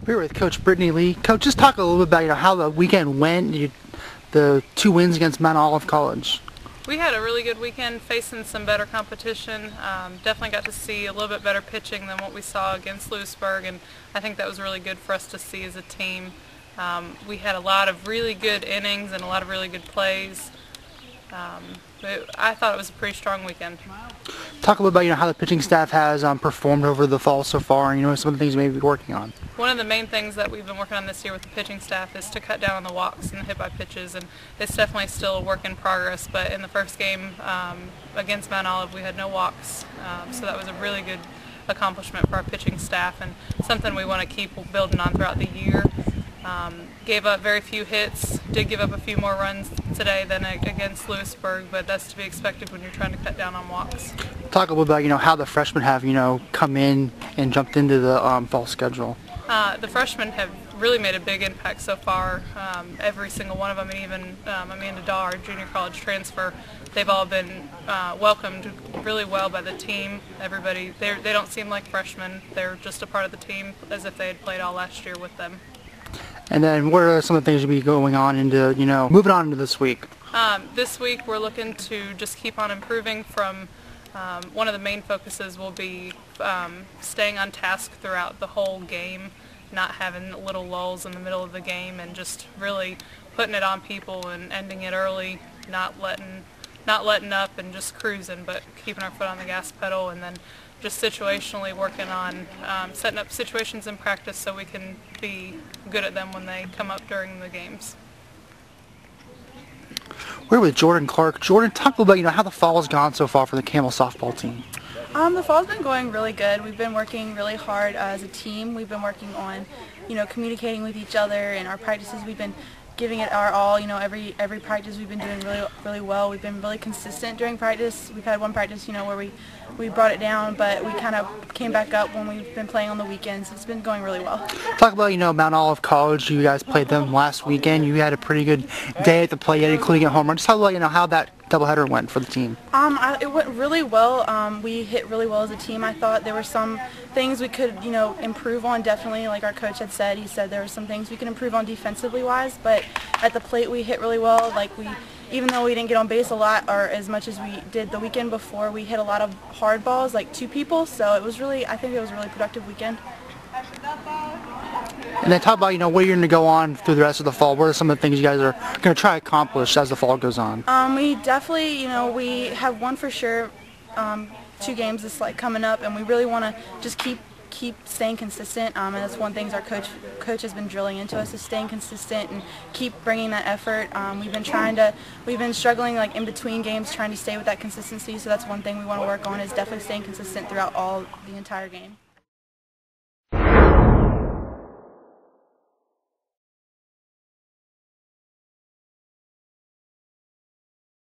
We're with Coach Brittany Lee. Coach, just talk a little bit about how the weekend went. The 2 wins against Mount Olive College. We had a really good weekend facing some better competition. Definitely got to see a little bit better pitching than what we saw against Lewisburg, and I think that was really good for us to see as a team. We had a lot of really good innings and a lot of really good plays. I thought it was a pretty strong weekend. Talk a little about how the pitching staff has performed over the fall so far, and some of the things you may be working on. One of the main things that we've been working on this year with the pitching staff is to cut down on the walks and the hit by pitches, and it's definitely still a work in progress. But in the first game against Mount Olive, we had no walks, so that was a really good accomplishment for our pitching staff and something we want to keep building on throughout the year. Gave up very few hits, did give up a few more runs today than against Lewisburg, but that's to be expected when you're trying to cut down on walks. Talk a little about how the freshmen have come in and jumped into the fall schedule. The freshmen have really made a big impact so far. Every single one of them, and even Amanda Littlejohn, our junior college transfer, they've all been welcomed really well by the team. Everybody, they don't seem like freshmen. They're just a part of the team as if they had played all last year with them. And then what are some of the things you'll be going on into, moving on into this week? This week we're looking to just keep on improving from, one of the main focuses will be staying on task throughout the whole game, not having little lulls in the middle of the game, and just really putting it on people and ending it early, not letting up and just cruising, but keeping our foot on the gas pedal, and then just situationally working on setting up situations in practice so we can be good at them when they come up during the games. We're with Jordan Clarke. Jordan, talk a little about how the fall has gone so far for the Camel softball team. The fall's been going really good. We've been working really hard as a team. We've been working on, communicating with each other, and our practices we've been giving it our all. Every practice we've been doing really well. We've been really consistent during practice. We've had one practice, where we brought it down, but we kind of came back up when we've been playing on the weekends. It's been going really well. Talk about Mount Olive College. You guys played them last weekend. You had a pretty good day at the play, including a home run. Just talk about how that doubleheader went for the team. It went really well. We hit really well as a team. I thought there were some things we could improve on, definitely, like our coach had said. He said there were some things we could improve on defensively wise, but at the plate we hit really well. Even though we didn't get on base a lot or as much as we did the weekend before, we hit a lot of hard balls, like 2 people, so I think it was a really productive weekend. And then talk about where you're going to go on through the rest of the fall. What are some of the things you guys are going to try to accomplish as the fall goes on? We definitely, we have one for sure, 2 games this coming up, and we really want to just keep staying consistent, and that's one thing our coach has been drilling into us, is staying consistent and keep bringing that effort. We've been struggling in between games trying to stay with that consistency, so that's one thing we want to work on, is definitely staying consistent throughout the entire game.